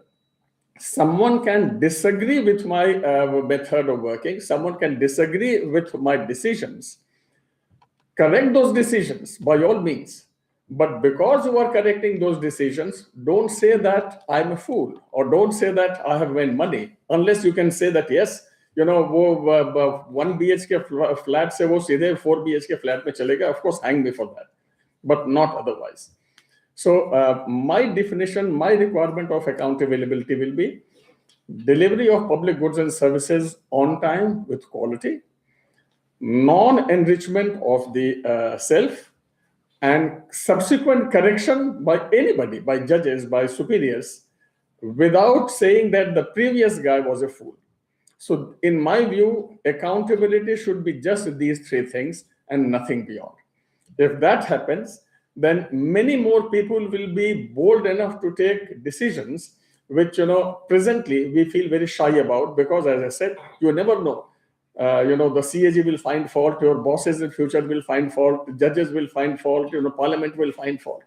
Someone can disagree with my method of working. Someone can disagree with my decisions. Correct those decisions by all means. But because you are correcting those decisions, don't say that I'm a fool, or don't say that I have made money, unless you can say that, yes, वो 1 BHK flat से वो सीधे 4 BHK flat में चलेगा. Of course, hang me for that, but not otherwise. So my definition, my requirement of accountability will be delivery of public goods and services on time with quality, non-enrichment of the self, and subsequent correction by anybody, by judges, by superiors, without saying that the previous guy was a fool. So in my view, accountability should be just these 3 things and nothing beyond. If that happens, then many more people will be bold enough to take decisions which, presently we feel very shy about, because as I said, you never know. The CAG will find fault, your bosses in future will find fault, judges will find fault, Parliament will find fault.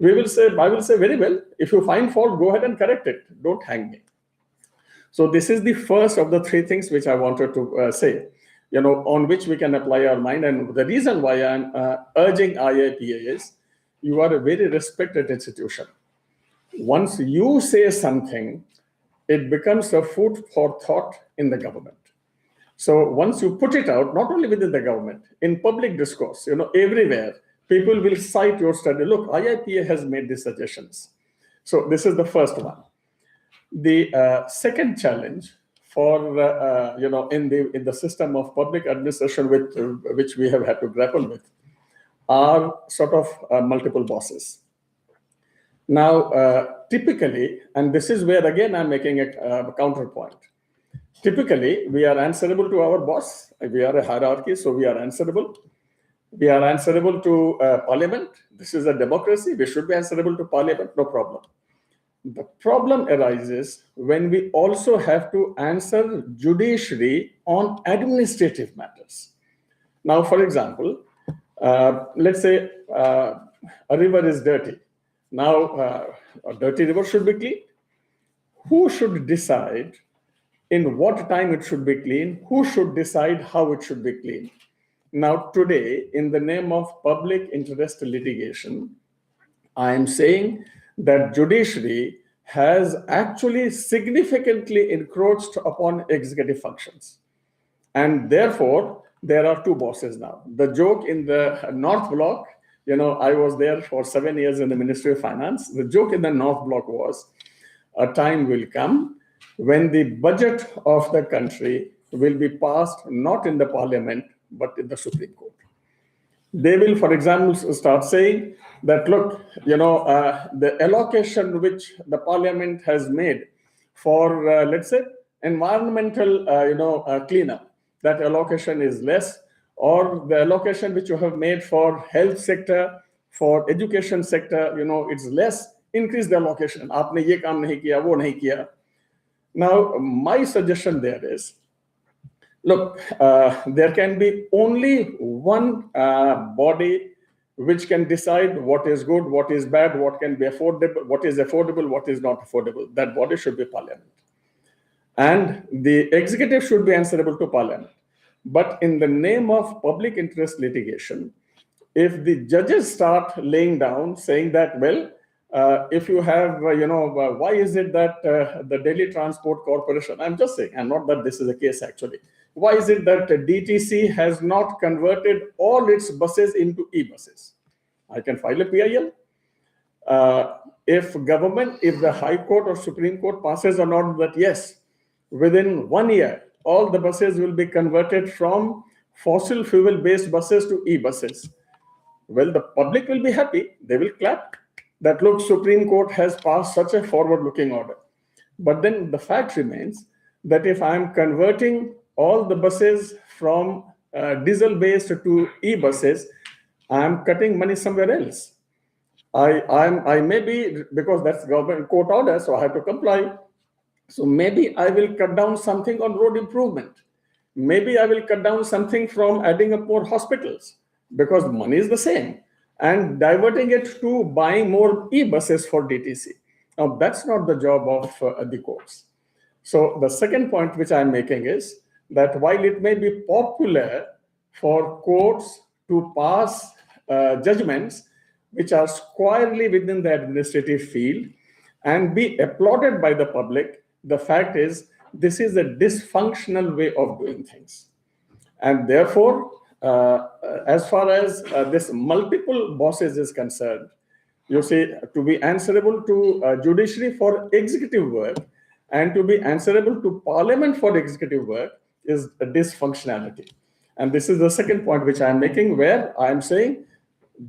I will say, very well, if you find fault, go ahead and correct it. Don't hang me. So this is the first of the 3 things which I wanted to say, on which we can apply our mind. And the reason why I'm urging IIPA is, you are a very respected institution. Once you say something, it becomes a food for thought in the government. So once you put it out, not only within the government, in public discourse, everywhere, people will cite your study. Look, IIPA has made these suggestions. So this is the first one. The second challenge for in the system of public administration which we have had to grapple with are sort of multiple bosses. Now, typically, and this is where again I'm making a counterpoint. Typically, we are answerable to our boss. We are a hierarchy, so we are answerable. We are answerable to parliament. This is a democracy. We should be answerable to parliament, no problem. The problem arises when we also have to answer judiciary on administrative matters. Now, for example, let's say a river is dirty. Now, a dirty river should be cleaned. Who should decide in what time it should be cleaned? Who should decide how it should be cleaned? Now, today, in the name of public interest litigation, I am saying that judiciary has actually significantly encroached upon executive functions. And therefore, there are two bosses now. The joke in the North Block, I was there for 7 years in the Ministry of Finance. The joke in the North Block was, a time will come when the budget of the country will be passed not in the parliament, but in the Supreme Court. They will, for example, start saying that, look, the allocation which the parliament has made for, let's say, environmental, cleanup, that allocation is less, or the allocation which you have made for health sector, for education sector, it's less, increase the allocation. Aapne ye kaam nahi kiya, wo nahi kiya. Now, my suggestion there is, look, there can be only one body which can decide what is good, what is bad, what can be affordable, what is not affordable. That body should be parliament. And the executive should be answerable to parliament. But in the name of public interest litigation, if the judges start laying down, saying that, well, if you have, why is it that the Delhi Transport Corporation, I'm just saying, and not that this is the case actually, why is it that DTC has not converted all its buses into e-buses? I can file a PIL. If the High Court or Supreme Court passes an order that yes, within 1 year, all the buses will be converted from fossil fuel-based buses to e-buses, well, the public will be happy. They will clap that, look, Supreme Court has passed such a forward-looking order. But then the fact remains that if I'm converting all the buses from diesel-based to e-buses, I'm cutting money somewhere else. I may be, because that's government court order, so I have to comply. So maybe I will cut down something on road improvement. Maybe I will cut down something from adding up more hospitals, because money is the same, and diverting it to buying more e-buses for DTC. Now, that's not the job of the courts. So the second point which I'm making is that while it may be popular for courts to pass judgments which are squarely within the administrative field and be applauded by the public, the fact is this is a dysfunctional way of doing things. And therefore, as far as this multiple bosses is concerned, you see, to be answerable to judiciary for executive work and to be answerable to parliament for executive work is a dysfunctionality. And this is the second point which I'm making, where I'm saying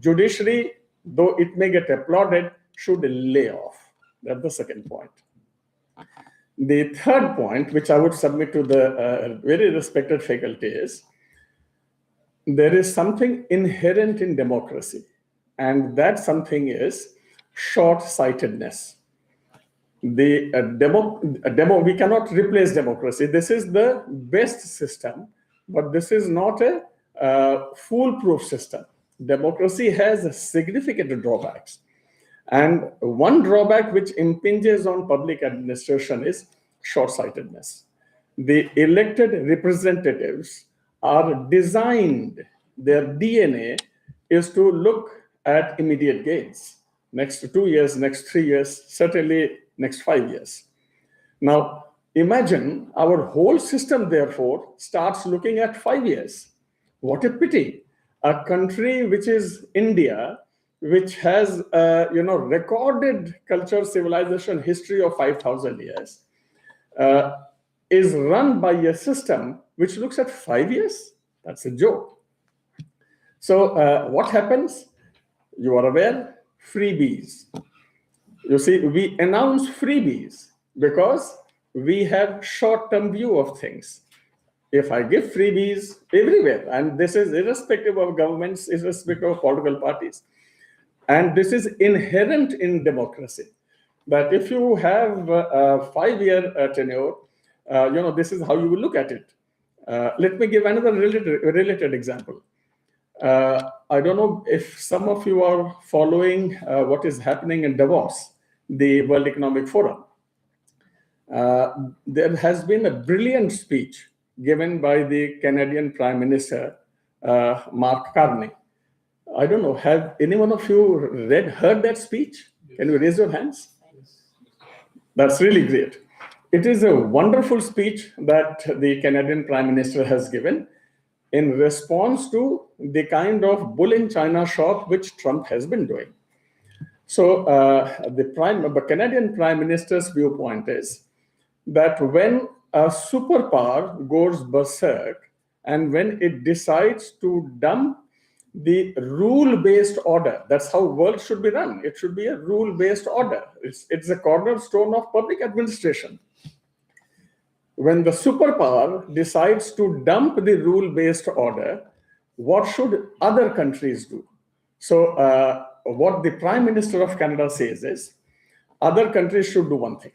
judiciary, though it may get applauded, should lay off. That's the second point. The third point, which I would submit to the very respected faculty, is there is something inherent in democracy, and that something is short-sightedness. We cannot replace democracy. This is the best system, but this is not a foolproof system. Democracy has significant drawbacks. And one drawback which impinges on public administration is short-sightedness. The elected representatives are designed, their DNA is to look at immediate gains. Next 2 years, next 3 years, certainly next 5 years. Now, Imagine our whole system, therefore, starts looking at 5 years. What a pity. A country which is India, which has recorded culture, civilization, history of 5,000 years, is run by a system which looks at 5 years. That's a joke. So what happens? You are aware, freebies. You see, we announce freebies because we have short-term view of things. If I give freebies everywhere, and this is irrespective of governments, irrespective of political parties, and this is inherent in democracy, that if you have a 5-year tenure, this is how you will look at it. Let me give another related example. I don't know if some of you are following what is happening in Davos, the World Economic Forum. There has been a brilliant speech given by the Canadian Prime Minister, Mark Carney. I don't know, have any one of you heard that speech? Can you raise your hands? That's really great. It is a wonderful speech that the Canadian Prime Minister has given in response to the kind of bull in China shop which Trump has been doing. So the Canadian Prime Minister's viewpoint is that when a superpower goes berserk and when it decides to dump the rule-based order, that's how world should be run. It should be a rule-based order. It's a cornerstone of public administration. When the superpower decides to dump the rule-based order, what should other countries do? So what the Prime Minister of Canada says is, other countries should do one thing.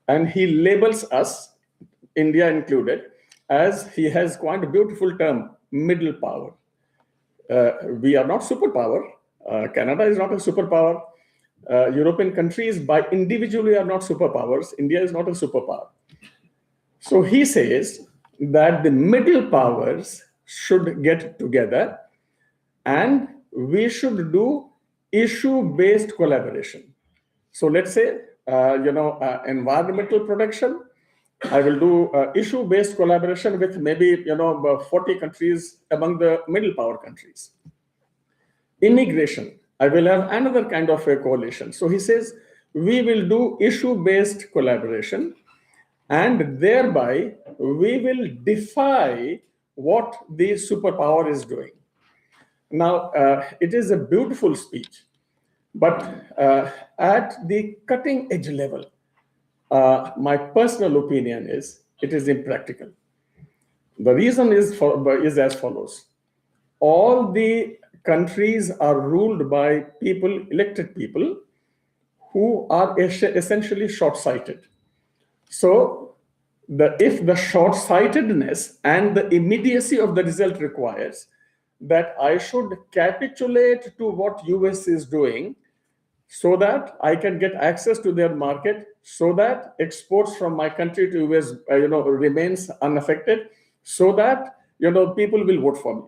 And he labels us, India included, as he has quite a beautiful term, middle power. We are not superpower. Canada is not a superpower. European countries by individually are not superpowers. India is not a superpower. So he says that the middle powers should get together and we should do issue-based collaboration. So let's say, environmental protection, I will do issue-based collaboration with maybe 40 countries among the middle power countries. Immigration, I will have another kind of a coalition. So he says we will do issue-based collaboration, and thereby we will defy what the superpower is doing. Now, it is a beautiful speech, but at the cutting edge level, my personal opinion is it is impractical. The reason is as follows. All the countries are ruled by people, elected people, who are essentially short-sighted. So if the short-sightedness and the immediacy of the result requires that I should capitulate to what US is doing so that I can get access to their market, so that exports from my country to US remains unaffected, so that people will vote for me.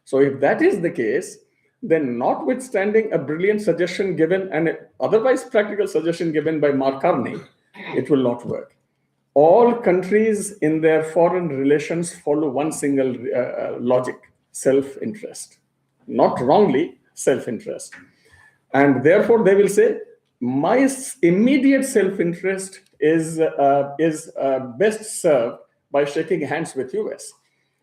So if that is the case, then notwithstanding a brilliant suggestion given and otherwise practical suggestion given by Mark Carney, it will not work. All countries in their foreign relations follow one single logic, self-interest. Not wrongly, self-interest. And therefore, they will say, my immediate self-interest is best served by shaking hands with US.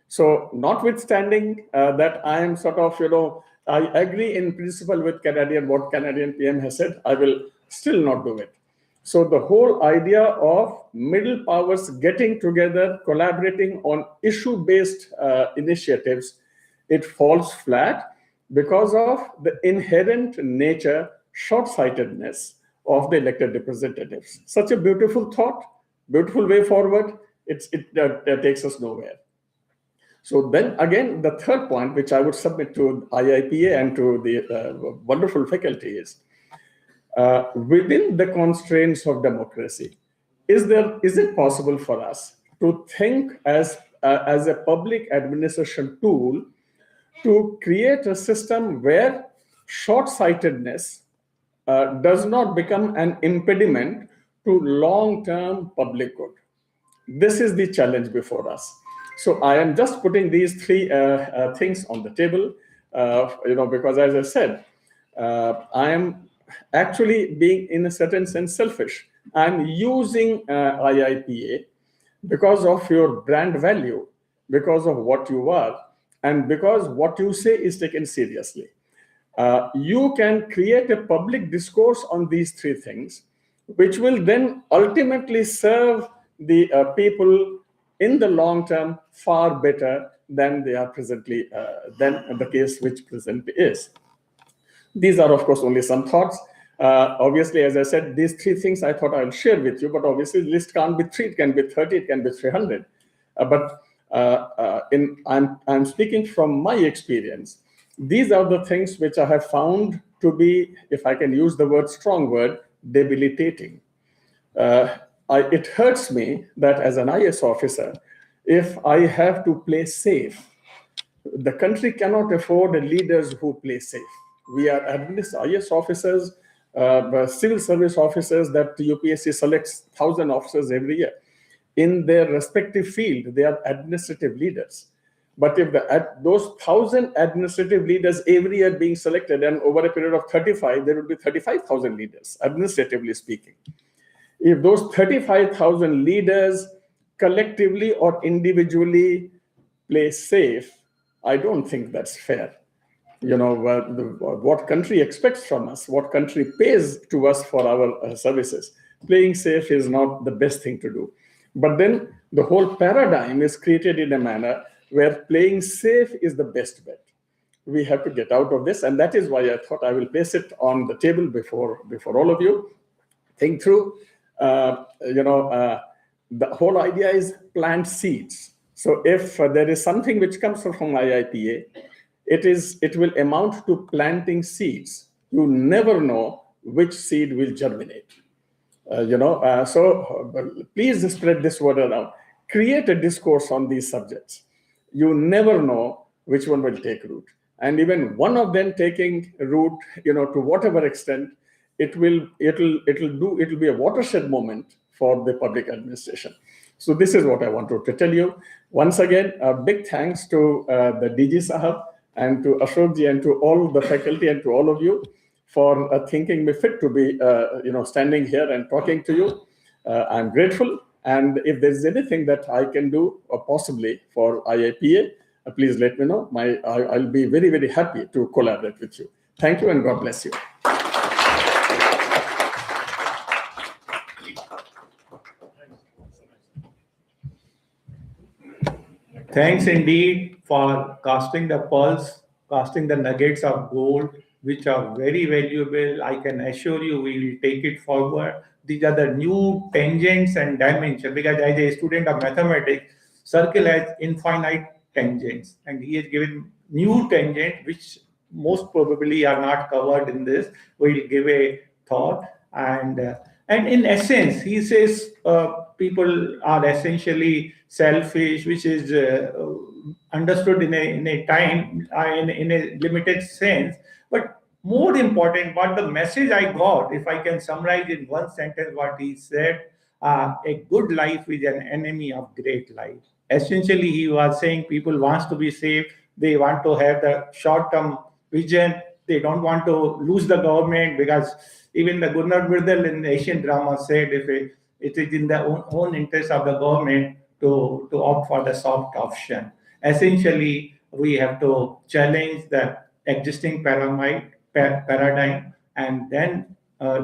So notwithstanding that I am sort of, I agree in principle with what Canadian PM has said, I will still not do it. So the whole idea of middle powers getting together, collaborating on issue-based initiatives, it falls flat because of the inherent nature, short-sightedness of the elected representatives. Such a beautiful thought, beautiful way forward, it takes us nowhere. So then again, the third point, which I would submit to IIPA and to the wonderful faculty is, within the constraints of democracy, is it possible for us to think as a public administration tool to create a system where short-sightedness does not become an impediment to long-term public good. This is the challenge before us. So I am just putting these three things on the table, because as I said, I am actually being in a certain sense selfish. I'm using IIPA because of your brand value, because of what you are, and because what you say is taken seriously. You can create a public discourse on these three things, which will then ultimately serve the people in the long term far better than they are presently, than the case which presently is. These are, of course, only some thoughts. Obviously, as I said, these three things I thought I'll share with you, but obviously the list can't be 3, it can be 30, it can be 300. I'm speaking from my experience. These are the things which I have found to be, if I can use the strong word, debilitating. It hurts me that as an IS officer, if I have to play safe, the country cannot afford leaders who play safe. We are IS officers, civil service officers that the UPSC selects 1,000 officers every year. In their respective field, they are administrative leaders. But if those 1,000 administrative leaders every year being selected, and over a period of 35, there would be 35,000 leaders, administratively speaking. If those 35,000 leaders collectively or individually play safe, I don't think that's fair. What country expects from us, what country pays to us for our services. Playing safe is not the best thing to do. But then the whole paradigm is created in a manner where playing safe is the best bet. We have to get out of this, and that is why I thought I will place it on the table before all of you. Think through. The whole idea is plant seeds. So if there is something which comes from IIPA, it will amount to planting seeds. You never know which seed will germinate. So please spread this word around. Create a discourse on these subjects. You never know which one will take root. And even one of them taking root, to whatever extent, it'll be a watershed moment for the public administration. So this is what I wanted to tell you. Once again, a big thanks to the DG Sahab and to Ashok ji and to all the faculty and to all of you for thinking me fit to be, standing here and talking to you. I'm grateful. And if there's anything that I can do, or possibly for IIPA, please let me know. I'll be very, very happy to collaborate with you. Thank you and God bless you. Thanks indeed for casting the pulse, casting the nuggets of gold, which are very valuable. I can assure you we will take it forward. These are the new tangents and dimensions, because as a student of mathematics, circle has infinite tangents, and he has given new tangents which most probably are not covered in this. We'll give a thought, and in essence, he says people are essentially selfish, which is understood in a time in a limited sense. But more important, what the message I got, if I can summarize in one sentence what he said, a good life is an enemy of great life. Essentially, he was saying people want to be safe. They want to have the short-term vision. They don't want to lose the government, because even the Gunnar Birdal in the Asian drama said if it is in the own interest of the government to opt for the soft option. Essentially, we have to challenge the existing paradigm and then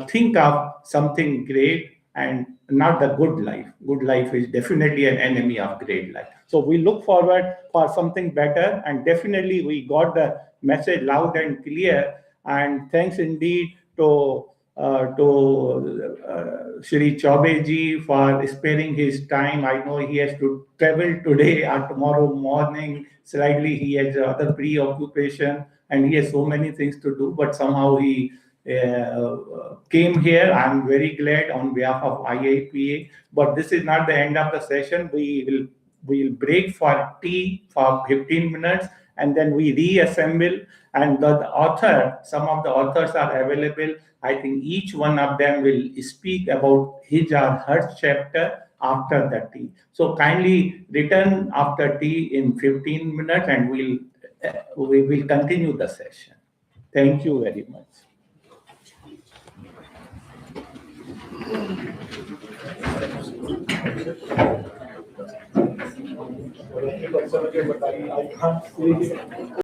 think of something great and not the good life. Good life is definitely an enemy of great life. So we look forward for something better, and definitely we got the message loud and clear. And thanks indeed to Shri Chaube ji for sparing his time. I know he has to travel today or tomorrow morning. Slightly he has other preoccupation and he has so many things to do, but somehow he came here. I'm very glad on behalf of IIPA. But this is not the end of the session. We will break for tea for 15 minutes, and then we reassemble. And the author, some of the authors are available. I think each one of them will speak about his or her chapter after the tea. So kindly return after tea in 15 minutes, and we will continue the session. Thank you very much.